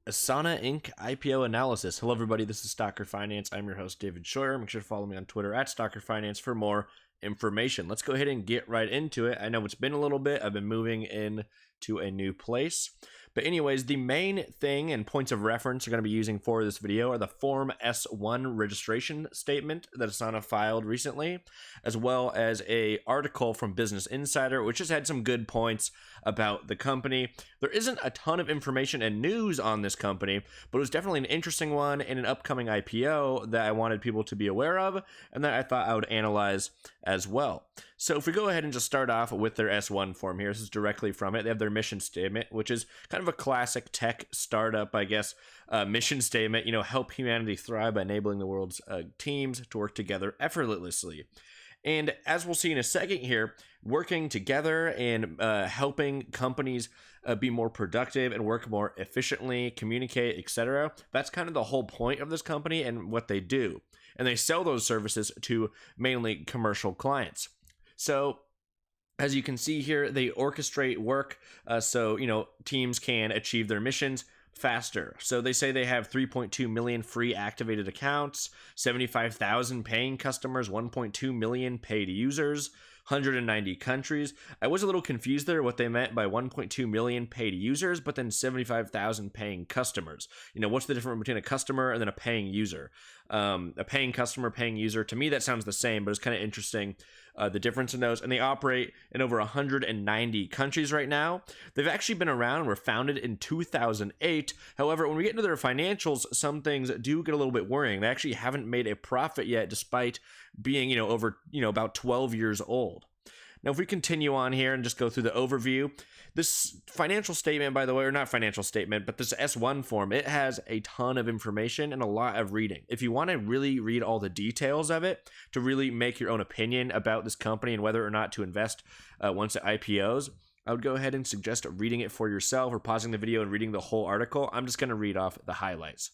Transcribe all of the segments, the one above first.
Asana Inc. IPO analysis. Hello, everybody. This is StockerFinance. I'm your host, David Scheuer. Make sure to follow me on Twitter at StockerFinance for more information. Let's go ahead and get right into it. I know it's been a little bit. I've been moving in to a new place. But anyways, the main thing and points of reference we're going to be using for this video are the Form S1 registration statement that Asana filed recently, as well as a article from Business Insider, which has had some good points about the company. There isn't a ton of information and news on this company, but it was definitely an interesting one in an upcoming IPO that I wanted people to be aware of and that I thought I would analyze as well. So if we go ahead and just start off with their S1 form here, this is directly from it. They have their mission statement, which is kind of a classic tech startup, I guess, mission statement, help humanity thrive by enabling the world's teams to work together effortlessly. And as we'll see in a second here, working together and helping companies be more productive and work more efficiently, communicate, etc. That's kind of the whole point of this company and what they do. And they sell those services to mainly commercial clients. So as you can see here, they orchestrate work so teams can achieve their missions faster. So they say they have 3.2 million free activated accounts, 75,000 paying customers, 1.2 million paid users, 190 countries. I was a little confused there what they meant by 1.2 million paid users, but then 75,000 paying customers. What's the difference between a customer and then a paying user? A paying customer, paying user, to me that sounds the same, but it's kind of interesting the difference in those. And they operate in over 190 countries right now. They've actually been around, were founded in 2008. However, when we get into their financials, some things do get a little bit worrying. They actually haven't made a profit yet, despite being, over, about 12 years old. Now, if we continue on here and just go through the overview, this financial statement, by the way, or not financial statement, but this S1 form, it has a ton of information and a lot of reading. If you want to really read all the details of it, to really make your own opinion about this company and whether or not to invest once it IPOs, I would go ahead and suggest reading it for yourself or pausing the video and reading the whole article. I'm just going to read off the highlights.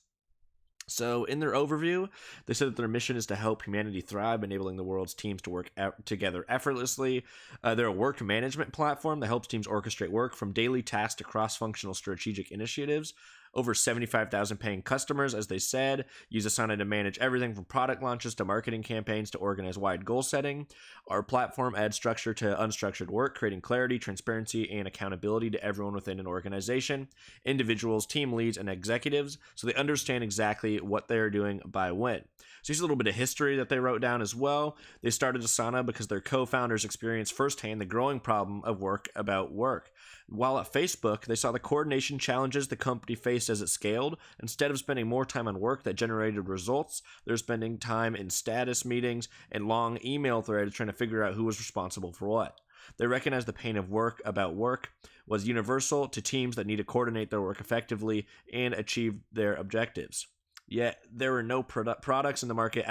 So in their overview, they said that their mission is to help humanity thrive, enabling the world's teams to work together effortlessly. They're a work management platform that helps teams orchestrate work from daily tasks to cross-functional strategic initiatives. Over 75,000 paying customers, as they said, use Asana to manage everything from product launches to marketing campaigns to organize wide goal setting. Our platform adds structure to unstructured work, creating clarity, transparency, and accountability to everyone within an organization, individuals, team leads, and executives, so they understand exactly what they're doing by when. So here's a little bit of history that they wrote down as well. They started Asana because their co-founders experienced firsthand the growing problem of work about work. While at Facebook, they saw the coordination challenges the company faced as it scaled. Instead of spending more time on work that generated results, they're spending time in status meetings and long email threads trying to figure out who was responsible for what. They recognized the pain of work about work was universal to teams that need to coordinate their work effectively and achieve their objectives. Yet there were no products in the market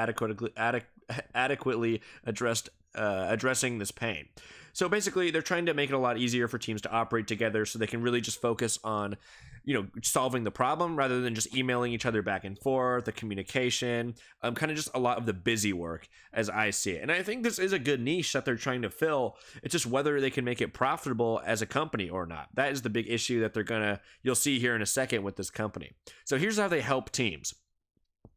adequately addressing this pain. So basically, they're trying to make it a lot easier for teams to operate together so they can really just focus on, solving the problem rather than just emailing each other back and forth, the communication, kind of just a lot of the busy work as I see it. And I think this is a good niche that they're trying to fill. It's just whether they can make it profitable as a company or not. That is the big issue that you'll see here in a second with this company. So here's how they help teams.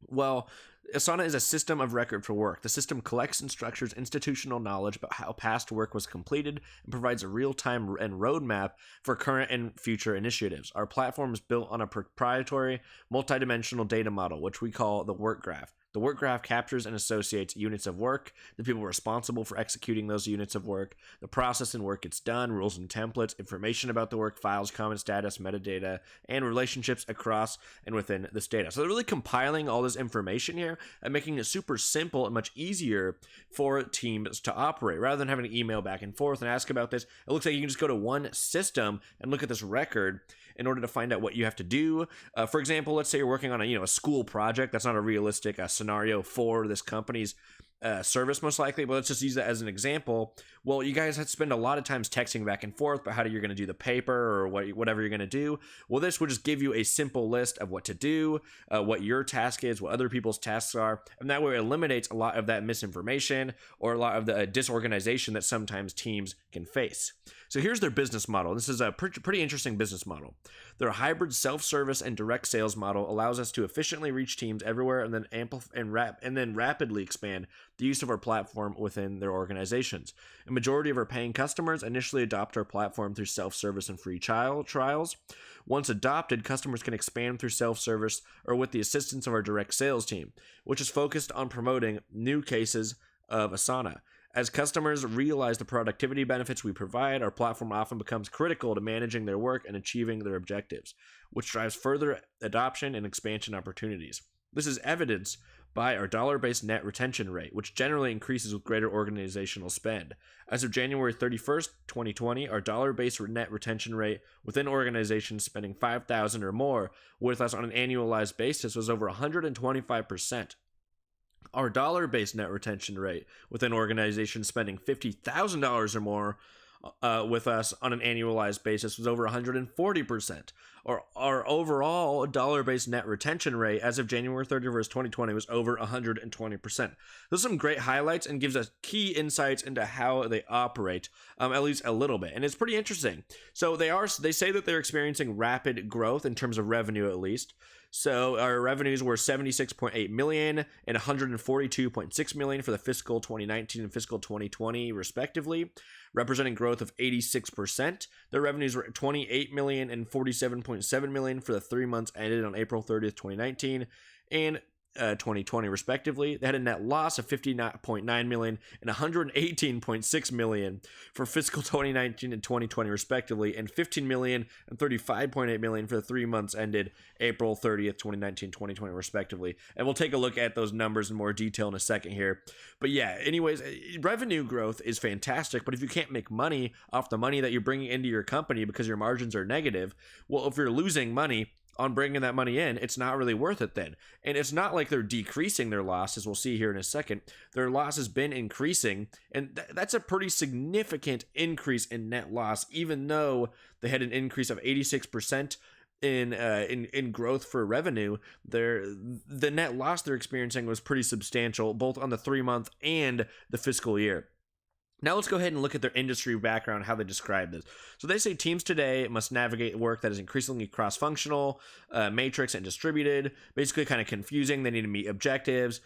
Well, Asana is a system of record for work. The system collects and structures institutional knowledge about how past work was completed and provides a real-time and roadmap for current and future initiatives. Our platform is built on a proprietary multidimensional data model, which we call the work graph. The work graph captures and associates units of work, the people responsible for executing those units of work, the process and work gets done, rules and templates, information about the work, files, comment status, metadata, and relationships across and within this data. So they're really compiling all this information here and making it super simple and much easier for teams to operate. Rather than having to email back and forth and ask about this, it looks like you can just go to one system and look at this record in order to find out what you have to do. For example, let's say you're working on a school project. That's not a realistic scenario for this company's service, most likely, but let's just use that as an example. Well, you guys have to spend a lot of times texting back and forth about how you're going to do the paper or whatever you're going to do. Well, this will just give you a simple list of what to do, what your task is, what other people's tasks are, and that way it eliminates a lot of that misinformation or a lot of the disorganization that sometimes teams can face. So here's their business model. This is a pretty interesting business model. Their hybrid self-service and direct sales model allows us to efficiently reach teams everywhere and then rapidly expand the use of our platform within their organizations. A majority of our paying customers initially adopt our platform through self-service and free trials. Once adopted, customers can expand through self-service or with the assistance of our direct sales team, which is focused on promoting new cases of Asana. As customers realize the productivity benefits we provide, our platform often becomes critical to managing their work and achieving their objectives, which drives further adoption and expansion opportunities. This is evidenced by our dollar-based net retention rate, which generally increases with greater organizational spend. As of January 31st, 2020, our dollar-based net retention rate within organizations spending $5,000 or more with us on an annualized basis was over 125%. Our dollar-based net retention rate within organizations spending $50,000 or more with us on an annualized basis was over 140%. Our overall dollar-based net retention rate as of January 31st, 2020 was over 120%. Those are some great highlights and gives us key insights into how they operate, at least a little bit. And it's pretty interesting. So they say that they're experiencing rapid growth in terms of revenue, at least. So our revenues were $76.8 million and $142.6 million for the fiscal 2019 and fiscal 2020, respectively, representing growth of 86%. Their revenues were $28 million and $47.7 million for the 3 months ended on April 30th, 2019 and 2020, respectively. They had a net loss of $59.9 million and $118.6 million for fiscal 2019 and 2020, respectively, and $15 million and $35.8 million for the 3 months ended April 30th, 2019, 2020, respectively. And we'll take a look at those numbers in more detail in a second here. But yeah, anyways, revenue growth is fantastic, but if you can't make money off the money that you're bringing into your company because your margins are negative, well, if you're losing money on bringing that money in, it's not really worth it then. And it's not like they're decreasing their loss, as we'll see here in a second. Their loss has been increasing, and that's a pretty significant increase in net loss, even though they had an increase of 86% in growth for revenue. The net loss they're experiencing was pretty substantial, both on the 3-month and the fiscal year. Now let's go ahead and look at their industry background, how they describe this. So they say teams today must navigate work that is increasingly cross-functional, matrix, and distributed, basically kind of confusing. They need to meet objectives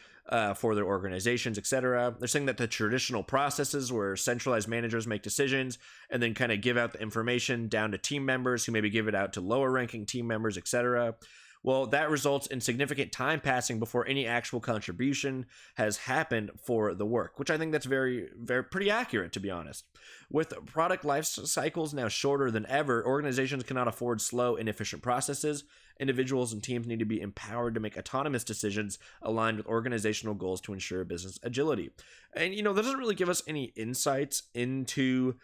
for their organizations, etc. They're saying that the traditional processes where centralized managers make decisions and then kind of give out the information down to team members who maybe give it out to lower-ranking team members, etc. Well, that results in significant time passing before any actual contribution has happened for the work, which I think that's very, very pretty accurate, to be honest. With product life cycles now shorter than ever, organizations cannot afford slow, inefficient processes. Individuals and teams need to be empowered to make autonomous decisions aligned with organizational goals to ensure business agility. And, that doesn't really give us any insights into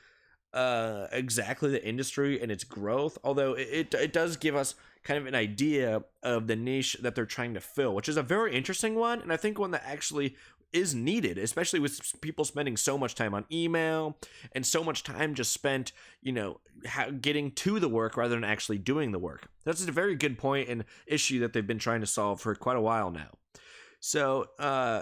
exactly the industry and its growth, although it does give us kind of an idea of the niche that they're trying to fill, which is a very interesting one, and I think one that actually is needed, especially with people spending so much time on email and so much time just spent, getting to the work rather than actually doing the work. That's a very good point and issue that they've been trying to solve for quite a while now. So,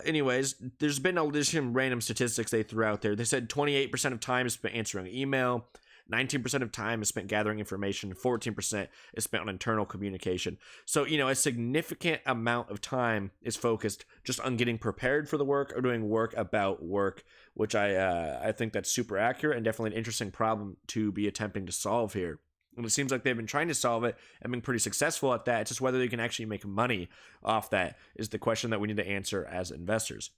anyways, there's some random statistics they threw out there. They said 28% of time is spent answering email, 19% of time is spent gathering information, and 14% is spent on internal communication. So, a significant amount of time is focused just on getting prepared for the work or doing work about work, which I think that's super accurate and definitely an interesting problem to be attempting to solve here. And it seems like they've been trying to solve it and been pretty successful at that. It's just whether they can actually make money off that is the question that we need to answer as investors.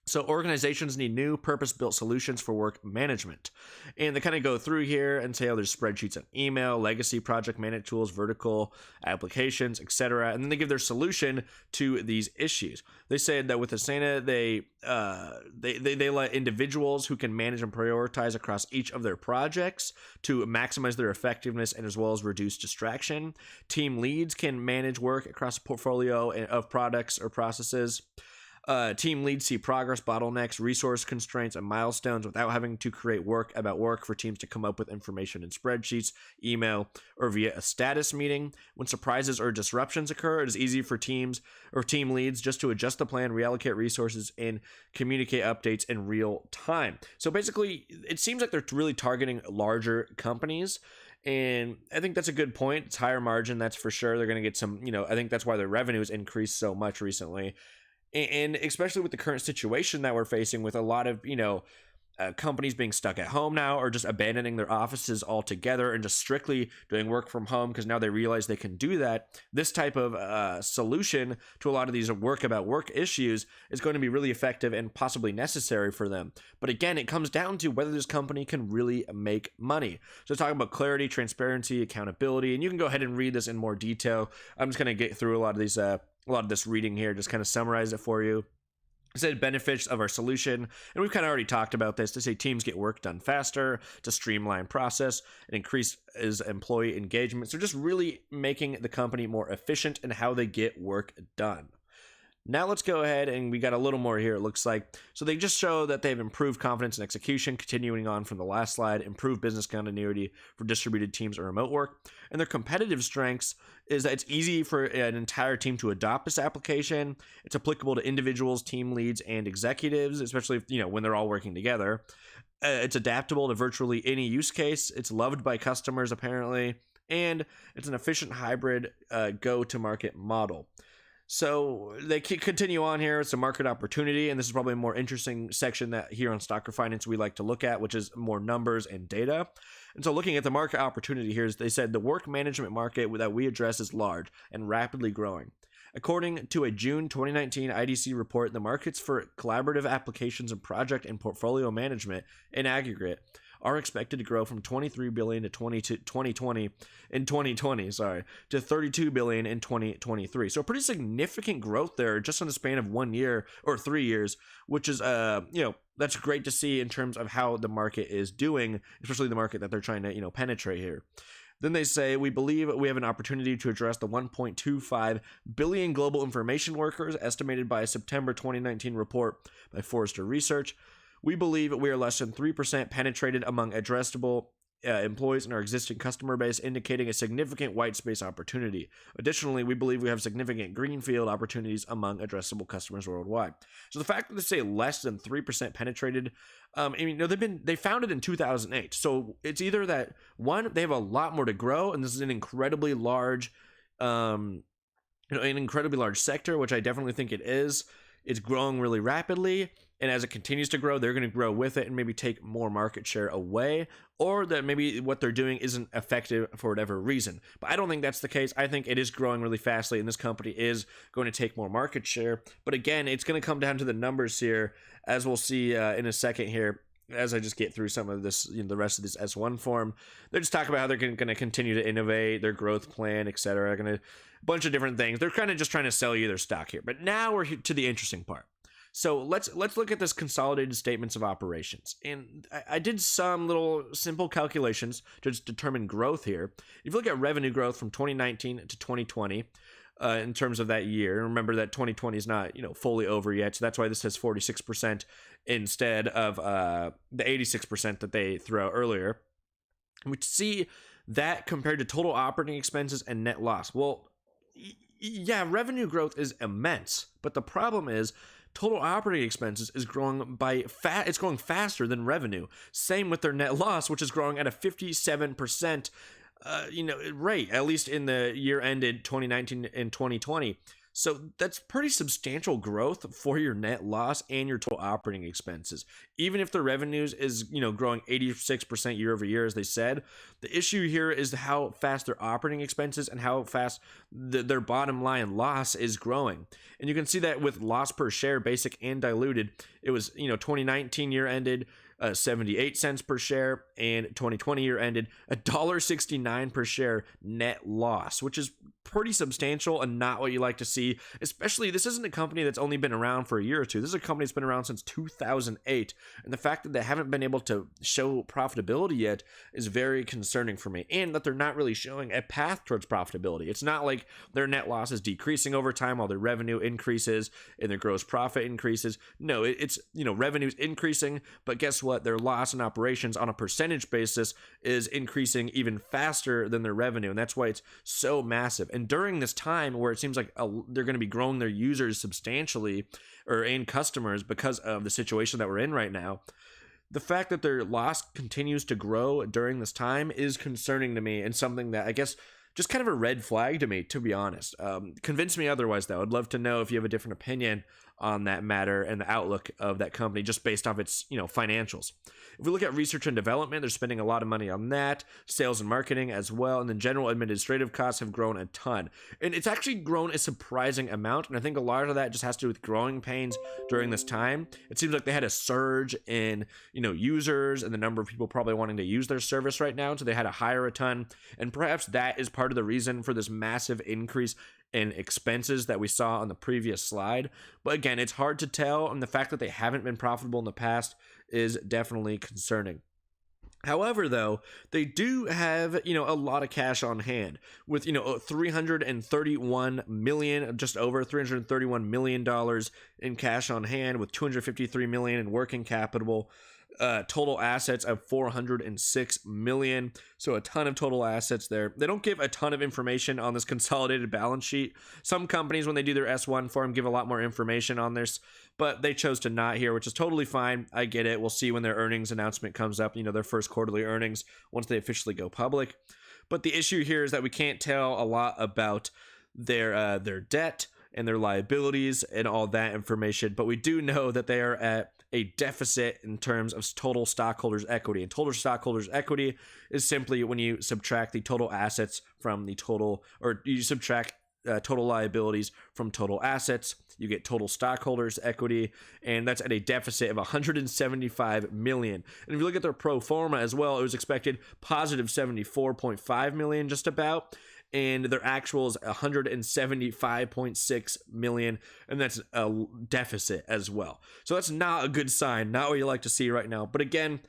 So organizations need new purpose-built solutions for work management. And they kind of go through here and say, there's spreadsheets and email, legacy project management tools, vertical applications, etc. And then they give their solution to these issues. They said that with Asana, they let individuals who can manage and prioritize across each of their projects to maximize their effectiveness and as well as reduce distraction. Team leads can manage work across a portfolio of products or processes. Team leads see progress, bottlenecks, resource constraints, and milestones without having to create work about work for teams to come up with information in spreadsheets, email, or via a status meeting. When surprises or disruptions occur, it is easy for teams or team leads just to adjust the plan, reallocate resources, and communicate updates in real time. So basically, it seems like they're really targeting larger companies. And I think that's a good point. It's higher margin, that's for sure. They're going to get some, I think that's why their revenues increased so much recently. And especially with the current situation that we're facing with a lot of, companies being stuck at home now, or just abandoning their offices altogether and just strictly doing work from home because now they realize they can do that. This type of solution to a lot of these work about work issues is going to be really effective and possibly necessary for them. But again, it comes down to whether this company can really make money. So talking about clarity, transparency, accountability, and you can go ahead and read this in more detail. I'm just going to get through a lot of this reading here, just kind of summarize it for you. It said benefits of our solution, and we've kind of already talked about this. To say teams get work done faster, to streamline process, and increase employee engagement. So just really making the company more efficient in how they get work done. Now let's go ahead, and we got a little more here, it looks like. So they just show that they've improved confidence and execution, continuing on from the last slide, improved business continuity for distributed teams or remote work. And their competitive strengths is that it's easy for an entire team to adopt this application. It's applicable to individuals, team leads, and executives, especially if, when they're all working together. It's adaptable to virtually any use case. It's loved by customers, apparently. And it's an efficient hybrid go-to-market model. So they continue on here. It's a market opportunity, and this is probably a more interesting section that here on StockerFinance we like to look at, which is more numbers and data. And so looking at the market opportunity here, they said the work management market that we address is large and rapidly growing. According to a June 2019 IDC report, the markets for collaborative applications and project and portfolio management in aggregate are expected to grow from $23 billion to 2020 to $32 billion in 2023. So a pretty significant growth there just in the span of 1 year or 3 years, which is that's great to see in terms of how the market is doing, especially the market that they're trying to penetrate here. Then they say, we believe we have an opportunity to address the 1.25 billion global information workers estimated by a September 2019 report by Forrester Research. We believe we are less than 3% penetrated among addressable employees in our existing customer base, indicating a significant white space opportunity. Additionally, we believe we have significant greenfield opportunities among addressable customers worldwide. So the fact that they say less than 3% penetrated, they founded in 2008. So it's either that, one, they have a lot more to grow, and this is an incredibly large, an incredibly large sector, which I definitely think it is. It's growing really rapidly, and as it continues to grow, they're going to grow with it and maybe take more market share away, or that maybe what they're doing isn't effective for whatever reason. But I don't think that's the case. I think it is growing really fastly, and this company is going to take more market share. But again, it's going to come down to the numbers here, as we'll see in a second here. As I just get through some of this, the rest of this S1 form, they're just talking about how they're going to continue to innovate, their growth plan, etc. A bunch of different things. They're kind of just trying to sell you their stock here. But now we're to the interesting part. So let's look at this consolidated statements of operations. And I did some little simple calculations to just determine growth here. If you look at revenue growth from 2019 to 2020, in terms of that year, remember that 2020 is not fully over yet, so that's why this says 46% instead of the 86% that they threw out earlier. We see that compared to total operating expenses and net loss. Well, yeah, revenue growth is immense, but the problem is total operating expenses is growing it's growing faster than revenue. Same with their net loss, which is growing at a 57% rate, at least in the year ended 2019 and 2020. So that's pretty substantial growth for your net loss and your total operating expenses. Even if the revenues is, growing 86% year over year, as they said, the issue here is how fast their operating expenses and how fast their bottom line loss is growing. And you can see that with loss per share, basic and diluted, it was, 2019 year ended 78 cents per share, and 2020 year ended $1.69 per share net loss, which is pretty substantial and not what you like to see. Especially, this isn't a company that's only been around for a year or two. This is a company that's been around since 2008, and the fact that they haven't been able to show profitability yet is very concerning for me, and that they're not really showing a path towards profitability. It's not like their net loss is decreasing over time while their revenue increases and their gross profit increases. No, it's revenue's increasing, but guess what? Their loss in operations on a percentage basis is increasing even faster than their revenue, and that's why it's so massive. And during this time where it seems like they're going to be growing their users substantially and customers because of the situation that we're in right now, the fact that their loss continues to grow during this time is concerning to me, and something that I guess just kind of a red flag to me, to be honest. Convince me otherwise, though. I'd love to know if you have a different opinion on that matter and the outlook of that company just based off its financials. If we look at research and development, they're spending a lot of money on that, sales and marketing as well, and then general administrative costs have grown a ton. And it's actually grown a surprising amount, and I think a lot of that just has to do with growing pains during this time. It seems like they had a surge in users and the number of people probably wanting to use their service right now, so they had to hire a ton, and perhaps that is part of the reason for this massive increase in expenses that we saw on the previous slide. But again, it's hard to tell, and the fact that they haven't been profitable in the past is definitely concerning. However, though, they do have, a lot of cash on hand with, 331 million, just over $331 million in cash on hand, with 253 million in working capital. Total assets of 406 million, so a ton of total assets there. They don't give a ton of information on this consolidated balance sheet. Some companies, when they do their S1 form, give a lot more information on this, but they chose to not here, which is totally fine. I get it. We'll see when their earnings announcement comes up, their first quarterly earnings, once they officially go public. But the issue here is that we can't tell a lot about their debt and their liabilities and all that information, but we do know that they are at a deficit in terms of total stockholders' equity. And total stockholders' equity is simply when you subtract the total assets from the total, or you subtract total liabilities from total assets, you get total stockholders' equity, and that's at a deficit of 175 million. And if you look at their pro forma as well, it was expected positive 74.5 million just about, and their actual is 175.6 million, and that's a deficit as well. So that's not a good sign, not what you like to see right now. But again,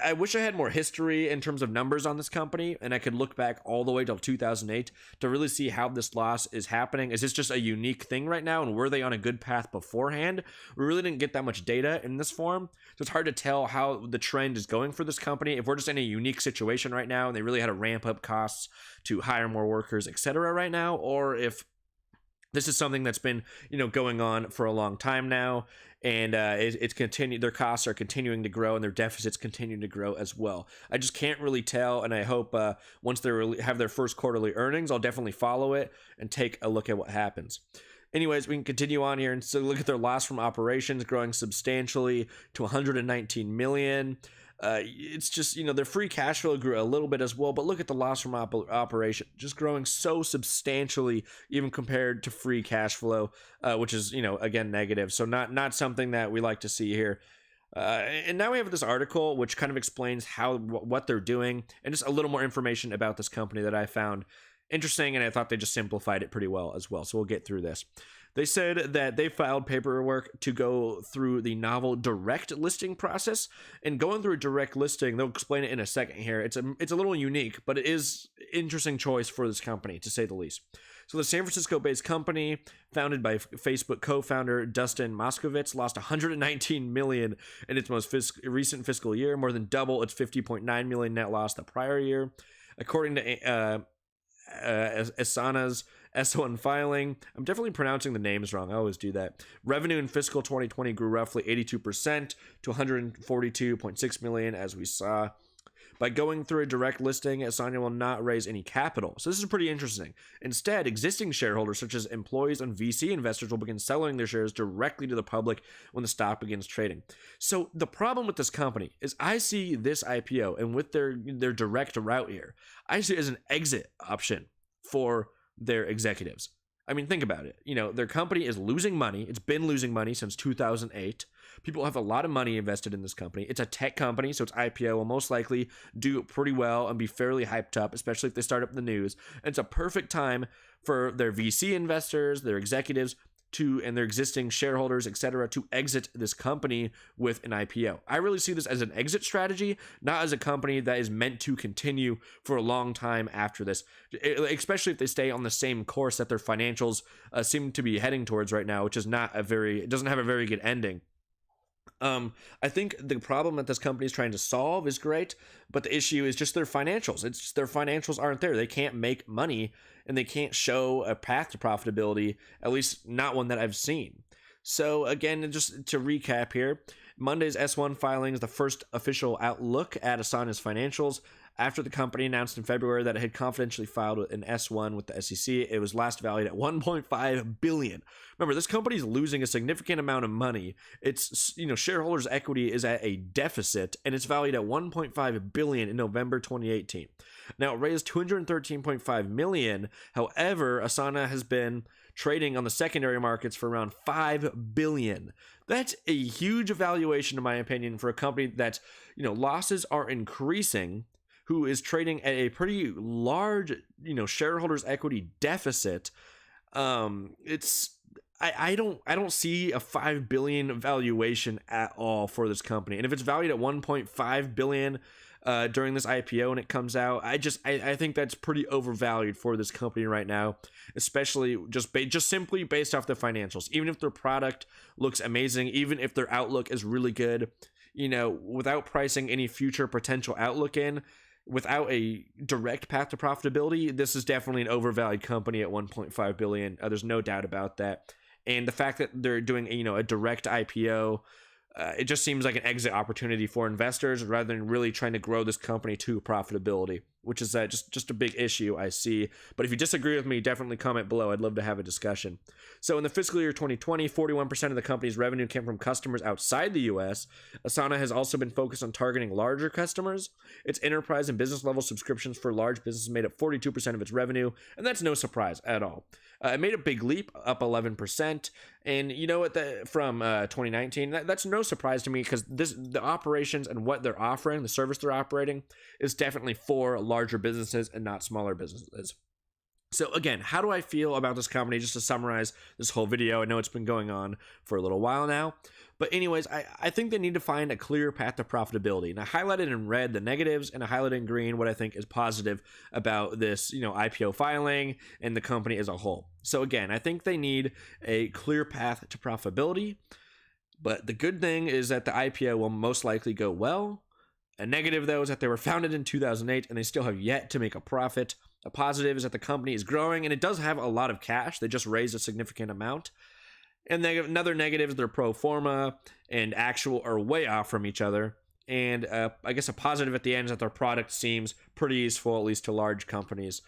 I wish I had more history in terms of numbers on this company, and I could look back all the way till 2008 to really see how this loss is happening. Is this just a unique thing right now, and were they on a good path beforehand? We really didn't get that much data in this form, so it's hard to tell how the trend is going for this company. If we're just in a unique situation right now, and they really had to ramp up costs to hire more workers, etc. right now, or if this is something that's been, going on for a long time now, and it's continued. Their costs are continuing to grow, and their deficits continue to grow as well. I just can't really tell, and I hope once they have their first quarterly earnings, I'll definitely follow it and take a look at what happens. Anyways, we can continue on here and so look at their loss from operations growing substantially to 119 million. It's just, their free cash flow grew a little bit as well, but look at the loss from operation just growing so substantially, even compared to free cash flow, which is, again, negative. So not something that we like to see here. And now we have this article which kind of explains what they're doing and just a little more information about this company that I found interesting, and I thought they just simplified it pretty well as well. So we'll get through this. They said that they filed paperwork to go through the novel direct listing process, and going through a direct listing, they'll explain it in a second here. It's a little unique, but it is an interesting choice for this company, to say the least. So the San Francisco-based company, founded by Facebook co-founder Dustin Moskovitz, lost $119 million in its most recent fiscal year, more than double its $50.9 million net loss the prior year. According to Asana's S1 filing, I'm definitely pronouncing the names wrong. I always do that. Revenue in fiscal 2020 grew roughly 82% to 142.6 million, as we saw. By going through a direct listing, Asana will not raise any capital. So this is pretty interesting. Instead, existing shareholders such as employees and VC investors will begin selling their shares directly to the public when the stock begins trading. So the problem with this company is I see this IPO, and with their direct route here, I see it as an exit option for their executives. I mean, think about it. Their company is losing money. It's been losing money since 2008. People have a lot of money invested in this company. It's a tech company, so its IPO will most likely do pretty well and be fairly hyped up, especially if they start up the news. And it's a perfect time for their VC investors, their executives, and their existing shareholders, etc., to exit this company with an IPO. I really see this as an exit strategy, not as a company that is meant to continue for a long time after this, especially if they stay on the same course that their financials seem to be heading towards right now, which is it doesn't have a very good ending. I think the problem that this company is trying to solve is great, but the issue is just their financials. It's just their financials aren't there. They can't make money, and they can't show a path to profitability, at least not one that I've seen. So again, just to recap here, Monday's S1 filing is the first official outlook at Asana's financials. After the company announced in February that it had confidentially filed an S1 with the SEC, it was last valued at $1.5 billion. Remember, this company is losing a significant amount of money. Its shareholders' equity is at a deficit, and it's valued at $1.5 billion in November 2018. Now, it raised $213.5 million. However, Asana has been trading on the secondary markets for around $5 billion. That's a huge valuation, in my opinion, for a company that, losses are increasing, who is trading at a pretty large, shareholders' equity deficit. I don't see a $5 billion valuation at all for this company. And if it's valued at $1.5 billion during this IPO and it comes out, I think that's pretty overvalued for this company right now, especially just simply based off the financials. Even if their product looks amazing, even if their outlook is really good, without pricing any future potential outlook in, without a direct path to profitability, this is definitely an overvalued company at $1.5 billion. There's no doubt about that. And the fact that they're doing, a direct IPO, it just seems like an exit opportunity for investors rather than really trying to grow this company to profitability, which is just a big issue I see. But if you disagree with me, definitely comment below. I'd love to have a discussion. So in the fiscal year 2020, 41% of the company's revenue came from customers outside the US. Asana has also been focused on targeting larger customers. Its enterprise and business level subscriptions for large businesses made up 42% of its revenue, and that's no surprise at all. It made a big leap, up 11%, and from 2019, that's no surprise to me because the operations and what they're offering, the service they're operating, is definitely for larger businesses and not smaller businesses. So again, how do I feel about this company? Just to summarize this whole video, I know it's been going on for a little while now. But anyways, I think they need to find a clear path to profitability. And I highlighted in red the negatives, and I highlighted in green what I think is positive about this, IPO filing and the company as a whole. So again, I think they need a clear path to profitability. But the good thing is that the IPO will most likely go well. A negative, though, is that they were founded in 2008 and they still have yet to make a profit. A positive is that the company is growing and it does have a lot of cash. They just raised a significant amount. And then another negative is their pro forma and actual are way off from each other. And I guess a positive at the end is that their product seems pretty useful, at least to large companies.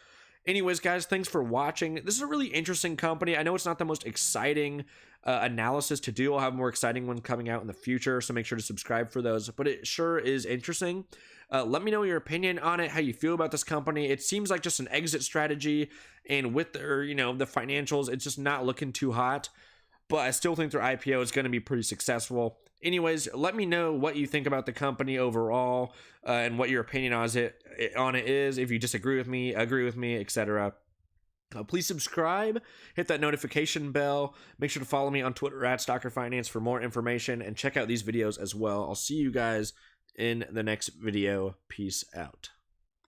Anyways, guys, thanks for watching. This is a really interesting company. I know it's not the most exciting analysis to do. I'll have more exciting ones coming out in the future, so make sure to subscribe for those. But it sure is interesting. Let me know your opinion on it, how you feel about this company. It seems like just an exit strategy, and with their, the financials, it's just not looking too hot. But I still think their IPO is going to be pretty successful. Anyways, let me know what you think about the company overall and what your opinion on it is. If you disagree with me, agree with me, etc. Please subscribe, hit that notification bell. Make sure to follow me on Twitter at StockerFinance for more information, and check out these videos as well. I'll see you guys in the next video. Peace out.